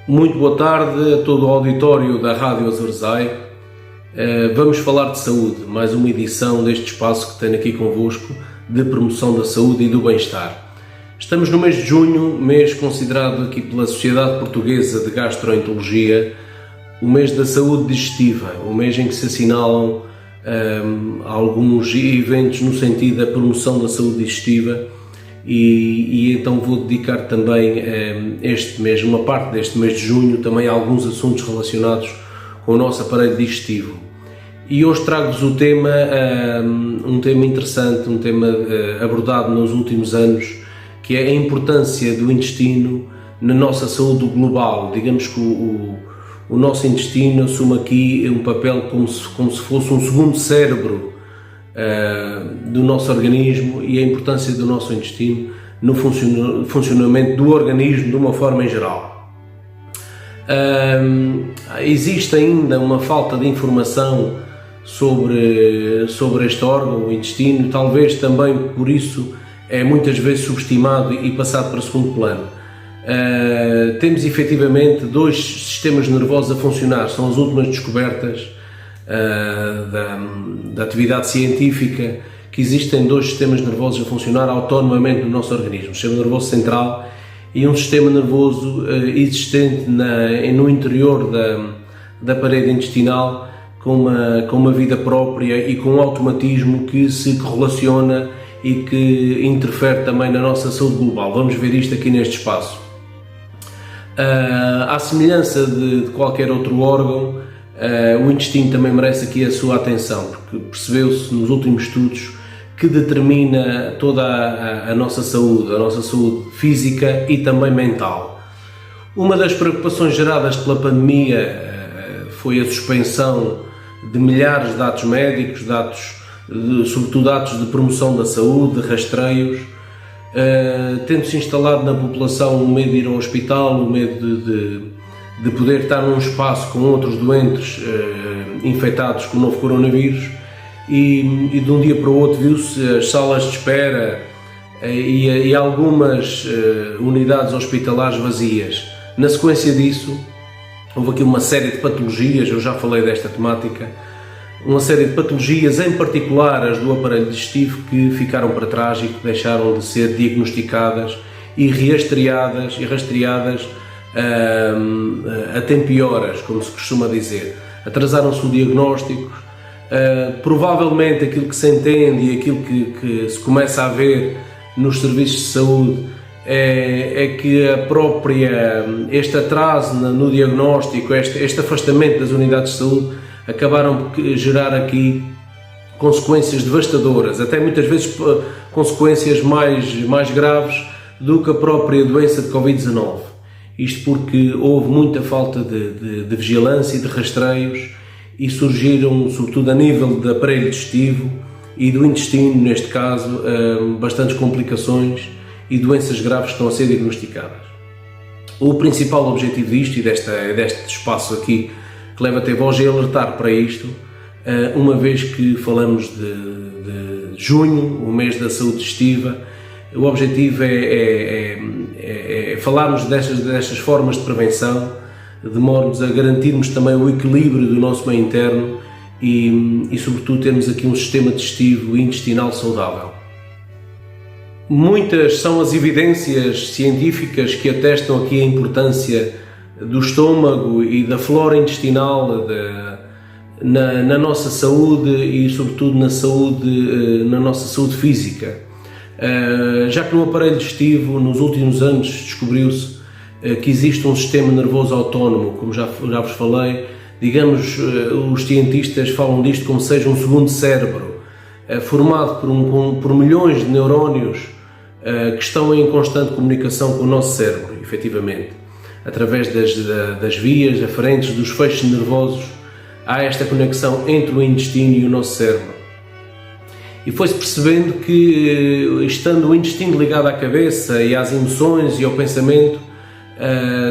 Muito boa tarde a todo o auditório da Rádio Azorzai. Vamos falar de saúde, mais uma edição deste espaço que tenho aqui convosco de promoção da saúde e do bem-estar. Estamos no mês de junho, mês considerado aqui pela Sociedade Portuguesa de Gastroenterologia o mês da saúde digestiva, o mês em que se assinalam alguns eventos no sentido da promoção da saúde digestiva e então vou dedicar também este mês, uma parte deste mês de junho, também a alguns assuntos relacionados com o nosso aparelho digestivo. E hoje trago-vos o tema, um tema interessante, um tema abordado nos últimos anos, que é a importância do intestino na nossa saúde global. Digamos que o nosso intestino assume aqui um papel como se fosse um segundo cérebro do nosso organismo, e a importância do nosso intestino no funcionamento do organismo de uma forma em geral. Existe ainda uma falta de informação sobre este órgão, o intestino, talvez também por isso é muitas vezes subestimado e passado para segundo plano. Temos efetivamente dois sistemas nervosos a funcionar, são as últimas descobertas da atividade científica, que existem dois sistemas nervosos a funcionar autonomamente no nosso organismo, o sistema nervoso central e um sistema nervoso existente no interior da parede intestinal, com uma vida própria e com um automatismo que se relaciona e que interfere também na nossa saúde global. Vamos ver isto aqui neste espaço. À semelhança de qualquer outro órgão, o intestino também merece aqui a sua atenção, porque percebeu-se nos últimos estudos que determina toda a nossa saúde física e também mental. Uma das preocupações geradas pela pandemia foi a suspensão de milhares de atos médicos, sobretudo atos de promoção da saúde, de rastreios, tendo-se instalado na população o medo de ir ao hospital, o medo de poder estar num espaço com outros doentes infectados com o novo coronavírus, e de um dia para o outro viu-se as salas de espera e algumas unidades hospitalares vazias. Na sequência disso, houve aqui uma série de patologias, eu já falei desta temática, uma série de patologias, em particular as do aparelho digestivo, que ficaram para trás e que deixaram de ser diagnosticadas e rastreadas a tempo e horas, como se costuma dizer. Atrasaram-se o diagnóstico, provavelmente aquilo que se entende e aquilo que se começa a ver nos serviços de saúde é que este atraso no diagnóstico, este afastamento das unidades de saúde, acabaram por gerar aqui consequências devastadoras, até muitas vezes consequências mais graves do que a própria doença de Covid-19. Isto porque houve muita falta de vigilância e de rastreios, e surgiram, sobretudo a nível do aparelho digestivo e do intestino, neste caso, bastantes complicações e doenças graves que estão a ser diagnosticadas. O principal objetivo disto e deste espaço aqui que leva até vós é alertar para isto, uma vez que falamos de junho, o mês da saúde digestiva. O objetivo é falarmos destas formas de prevenção, de modo a garantirmos também o equilíbrio do nosso meio interno e sobretudo termos aqui um sistema digestivo e intestinal saudável. Muitas são as evidências científicas que atestam aqui a importância do estômago e da flora intestinal na nossa saúde e sobretudo na nossa saúde física. Já que no aparelho digestivo, nos últimos anos, descobriu-se que existe um sistema nervoso autónomo, como já vos falei. Digamos, os cientistas falam disto como seja um segundo cérebro, formado por milhões de neurónios que estão em constante comunicação com o nosso cérebro, efetivamente. Através das vias aferentes dos feixes nervosos, há esta conexão entre o intestino e o nosso cérebro. E foi-se percebendo que, estando o intestino ligado à cabeça e às emoções e ao pensamento,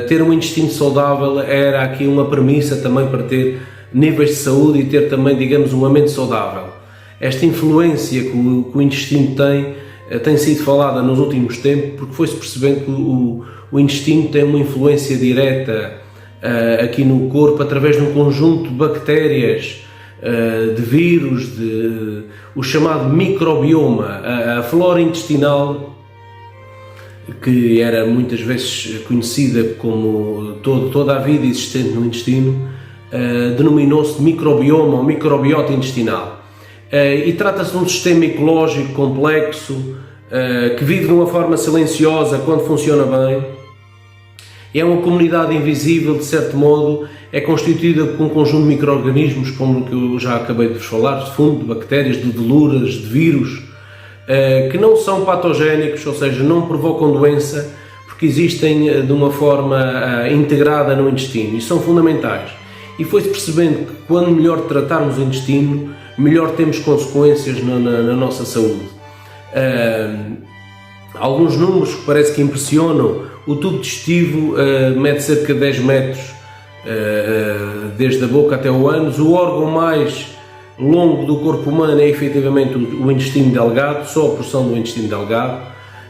ter um intestino saudável era aqui uma premissa também para ter níveis de saúde e ter também, digamos, uma mente saudável. Esta influência que o intestino tem sido falada nos últimos tempos, porque foi-se percebendo que o intestino tem uma influência direta aqui no corpo através de um conjunto de bactérias, de vírus, o chamado microbioma, a flora intestinal, que era muitas vezes conhecida como toda a vida existente no intestino, denominou-se de microbioma ou microbiota intestinal. E trata-se de um sistema ecológico complexo, que vive de uma forma silenciosa quando funciona bem. É uma comunidade invisível, de certo modo, é constituída por um conjunto de micro-organismos, como que eu já acabei de vos falar, de fundo, de bactérias, de veluras, de vírus, que não são patogénicos, ou seja, não provocam doença, porque existem de uma forma integrada no intestino e são fundamentais. E foi-se percebendo que quando melhor tratarmos o intestino, melhor temos consequências na nossa saúde. Alguns números que parece que impressionam: o tubo digestivo mede cerca de 10 metros desde a boca até o ânus. O órgão mais longo do corpo humano é efetivamente o intestino delgado, só a porção do intestino delgado.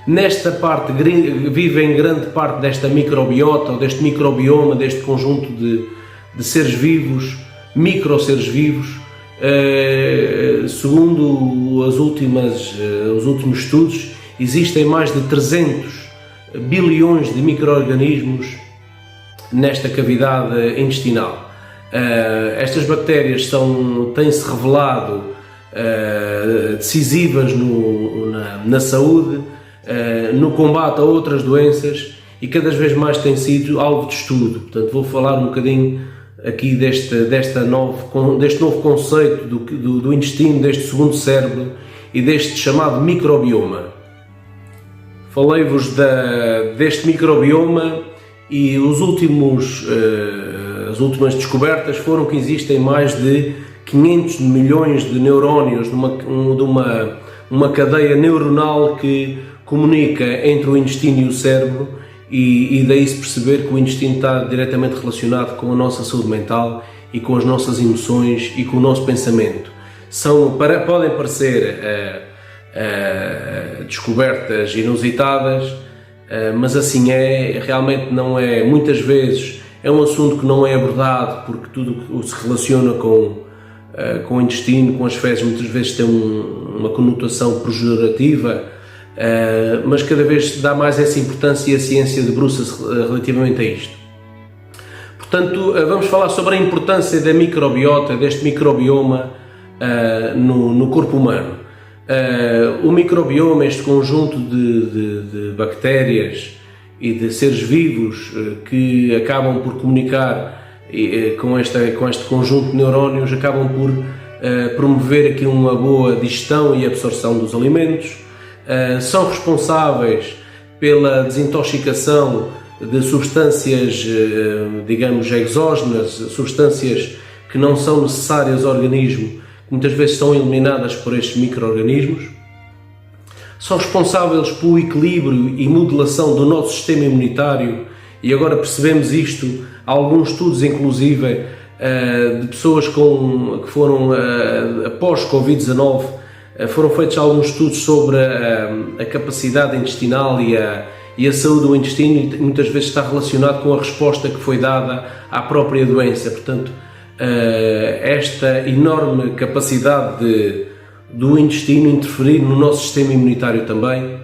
Nesta parte vive em grande parte desta microbiota, ou deste microbioma, deste conjunto de seres vivos, micro-seres vivos. Segundo os últimos estudos, existem mais de 300 bilhões de micro-organismos nesta cavidade intestinal. Estas bactérias têm-se revelado decisivas na saúde, no combate a outras doenças, e cada vez mais têm sido alvo de estudo. Portanto, vou falar um bocadinho aqui deste novo conceito do intestino, deste segundo cérebro e deste chamado microbioma. Falei-vos deste microbioma, e as últimas descobertas foram que existem mais de 500 milhões de neurónios numa cadeia neuronal que comunica entre o intestino e o cérebro, e daí se perceber que o intestino está diretamente relacionado com a nossa saúde mental e com as nossas emoções e com o nosso pensamento. Podem parecer descobertas inusitadas, mas assim realmente não é. Muitas vezes é um assunto que não é abordado, porque tudo o que se relaciona com o intestino, com as fezes, muitas vezes tem uma conotação pejorativa, mas cada vez dá mais essa importância, e a ciência debruça-se relativamente a isto. Portanto, vamos falar sobre a importância da microbiota, deste microbioma no corpo humano. O microbioma, este conjunto de bactérias e de seres vivos que acabam por comunicar com este conjunto de neurónios, acabam por promover aqui uma boa digestão e absorção dos alimentos, são responsáveis pela desintoxicação de substâncias, digamos, exógenas, substâncias que não são necessárias ao organismo, que muitas vezes são eliminadas por estes micro-organismos. São responsáveis pelo equilíbrio e modulação do nosso sistema imunitário, e agora percebemos isto. Há alguns estudos, inclusive, de pessoas que foram após Covid-19, foram feitos alguns estudos sobre a capacidade intestinal e a saúde do intestino, e muitas vezes está relacionado com a resposta que foi dada à própria doença. Portanto, esta enorme capacidade do intestino interferir no nosso sistema imunitário também.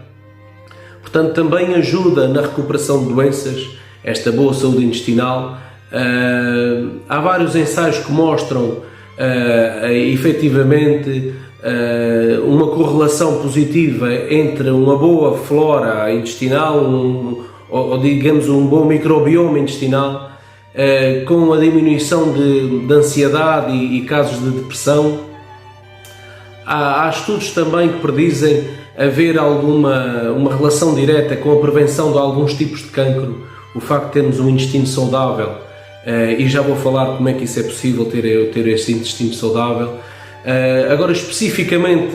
Portanto, também ajuda na recuperação de doenças, esta boa saúde intestinal. Há vários ensaios que mostram efetivamente uma correlação positiva entre uma boa flora intestinal, ou digamos um bom microbioma intestinal, com a diminuição de ansiedade e casos de depressão. Há estudos também que predizem haver uma relação direta com a prevenção de alguns tipos de cancro, o facto de termos um intestino saudável, e já vou falar como é que isso é possível, ter esse intestino saudável. Agora, especificamente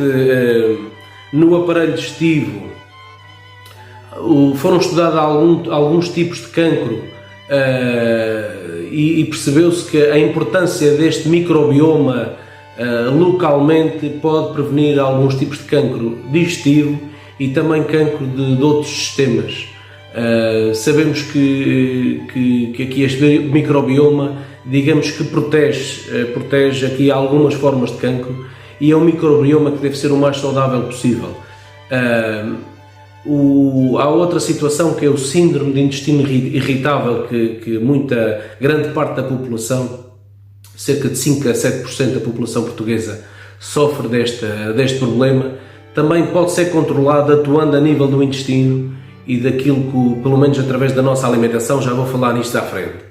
no aparelho digestivo, foram estudados alguns tipos de cancro, e percebeu-se que a importância deste microbioma localmente pode prevenir alguns tipos de cancro digestivo e também cancro de outros sistemas. Sabemos que aqui este microbioma, digamos que protege aqui algumas formas de cancro, e é um microbioma que deve ser o mais saudável possível. Há outra situação que é o síndrome de intestino irritável, que grande parte da população, cerca de 5 a 7% da população portuguesa, sofre deste problema. Também pode ser controlado atuando a nível do intestino e daquilo que, pelo menos através da nossa alimentação, já vou falar nisto à frente.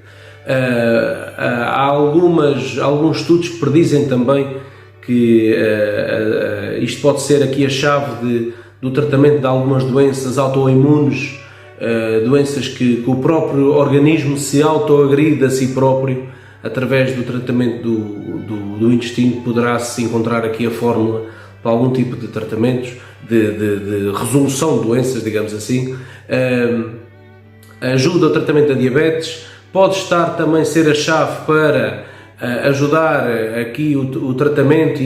Há alguns estudos que predizem também que isto pode ser aqui a chave do tratamento de algumas doenças autoimunes, doenças que o próprio organismo se autoagride a si próprio. Através do tratamento do intestino poderá-se encontrar aqui a fórmula para algum tipo de tratamentos, de resolução de doenças, digamos assim. Ajuda ao tratamento da diabetes, pode também ser a chave para ajudar aqui o tratamento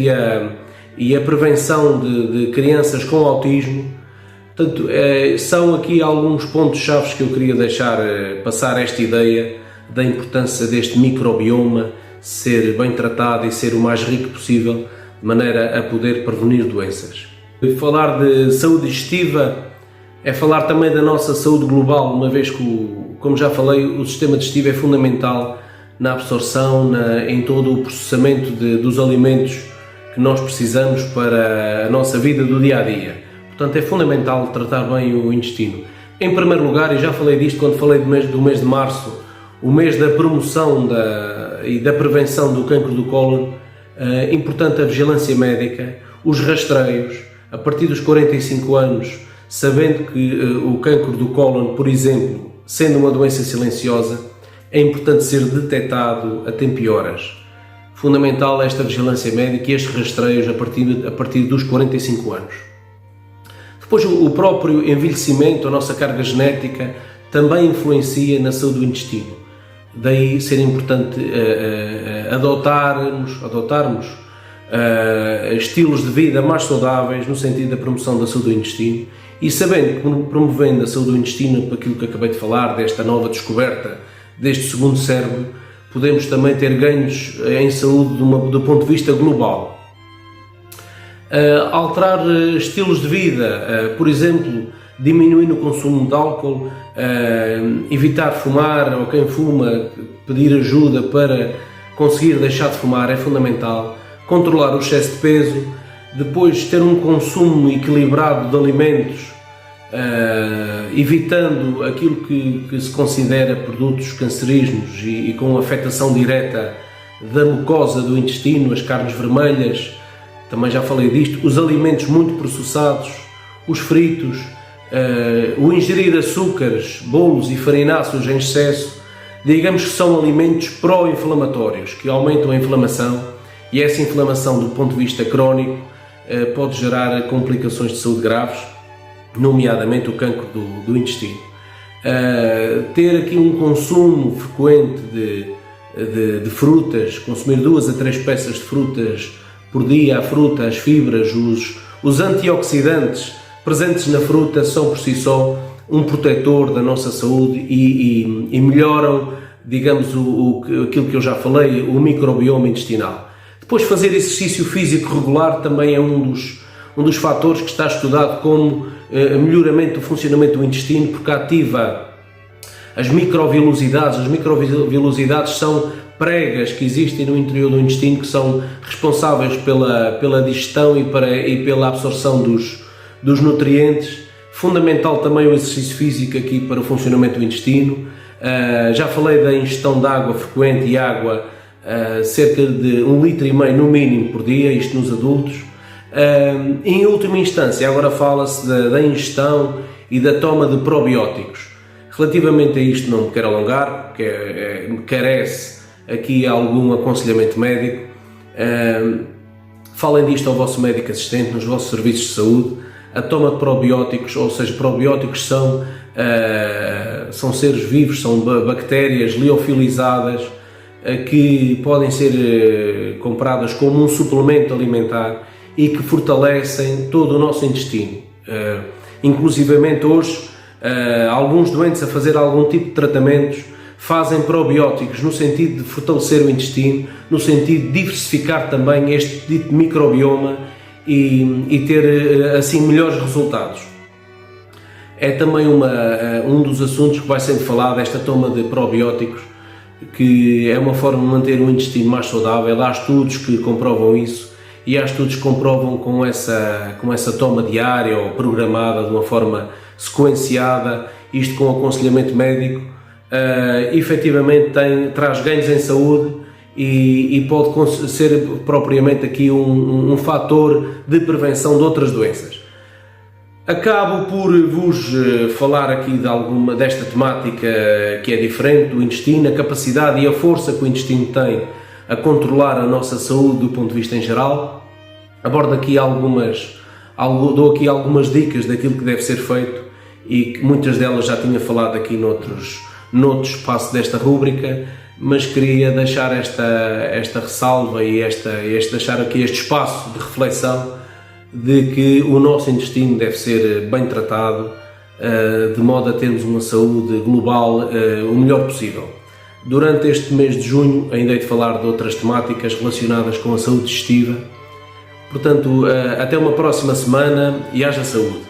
e a prevenção de crianças com autismo. Portanto, são aqui alguns pontos-chave que eu queria passar esta ideia da importância deste microbioma ser bem tratado e ser o mais rico possível, de maneira a poder prevenir doenças. Falar de saúde digestiva é falar também da nossa saúde global, uma vez que, como já falei, o sistema digestivo é fundamental na absorção, em todo o processamento dos alimentos que nós precisamos para a nossa vida do dia a dia. Portanto, é fundamental tratar bem o intestino. Em primeiro lugar, e já falei disto quando falei do mês de março, o mês da promoção e da prevenção do cancro do cólon, importante a vigilância médica, os rastreios, a partir dos 45 anos, sabendo que o cancro do cólon, por exemplo, sendo uma doença silenciosa, é importante ser detectado a tempo e horas. Fundamental esta vigilância médica e estes rastreios a partir dos 45 anos. Depois, o próprio envelhecimento, a nossa carga genética, também influencia na saúde do intestino. Daí ser importante adotarmos estilos de vida mais saudáveis no sentido da promoção da saúde do intestino, e sabendo que promovendo a saúde do intestino, por aquilo que acabei de falar, desta nova descoberta deste segundo cérebro, podemos também ter ganhos em saúde do ponto de vista global. Alterar estilos de vida, por exemplo, diminuir o consumo de álcool, evitar fumar, ou quem fuma pedir ajuda para conseguir deixar de fumar é fundamental. Controlar o excesso de peso, depois ter um consumo equilibrado de alimentos, evitando aquilo que se considera produtos cancerígenos e com afetação direta da mucosa do intestino, as carnes vermelhas, também já falei disto, os alimentos muito processados, os fritos, o ingerir açúcares, bolos e farináceos em excesso, digamos que são alimentos pró-inflamatórios, que aumentam a inflamação, e essa inflamação do ponto de vista crónico pode gerar complicações de saúde graves, nomeadamente o cancro do intestino. Ter aqui um consumo frequente de frutas, consumir 2 a 3 peças de frutas por dia, a fruta, as fibras, os antioxidantes presentes na fruta são por si só um protetor da nossa saúde e melhoram, digamos, aquilo que eu já falei, o microbioma intestinal. Depois, fazer exercício físico regular também é um dos fatores que está estudado como melhoramento do funcionamento do intestino, porque ativa as microvilosidades. As microvilosidades são pregas que existem no interior do intestino, que são responsáveis pela digestão e pela absorção dos nutrientes. Fundamental também o exercício físico aqui para o funcionamento do intestino. Já falei da ingestão de água frequente e água, cerca de 1,5 litro no mínimo por dia, isto nos adultos. Em última instância, agora fala-se da ingestão e da toma de probióticos. Relativamente a isto não me quero alongar, porque carece aqui algum aconselhamento médico. Falem disto ao vosso médico assistente, nos vossos serviços de saúde. A toma de probióticos, ou seja, probióticos são seres vivos, são bactérias liofilizadas que podem ser compradas como um suplemento alimentar e que fortalecem todo o nosso intestino. Inclusivamente hoje alguns doentes a fazer algum tipo de tratamentos fazem probióticos no sentido de fortalecer o intestino, no sentido de diversificar também este dito microbioma e ter assim melhores resultados. É também um dos assuntos que vai sendo falado, esta toma de probióticos, que é uma forma de manter o intestino mais saudável. Há estudos que comprovam isso e há estudos que comprovam com essa toma diária ou programada de uma forma sequenciada, isto com aconselhamento médico, efetivamente traz ganhos em saúde e pode ser propriamente aqui um fator de prevenção de outras doenças. Acabo por vos falar aqui desta temática que é diferente do intestino, a capacidade e a força que o intestino tem a controlar a nossa saúde do ponto de vista em geral. Abordo aqui dou aqui algumas dicas daquilo que deve ser feito e que muitas delas já tinha falado aqui noutro espaço desta rúbrica, mas queria deixar esta ressalva e deixar aqui este espaço de reflexão de que o nosso intestino deve ser bem tratado, de modo a termos uma saúde global o melhor possível. Durante este mês de junho ainda hei de falar de outras temáticas relacionadas com a saúde digestiva. Portanto, até uma próxima semana e haja saúde!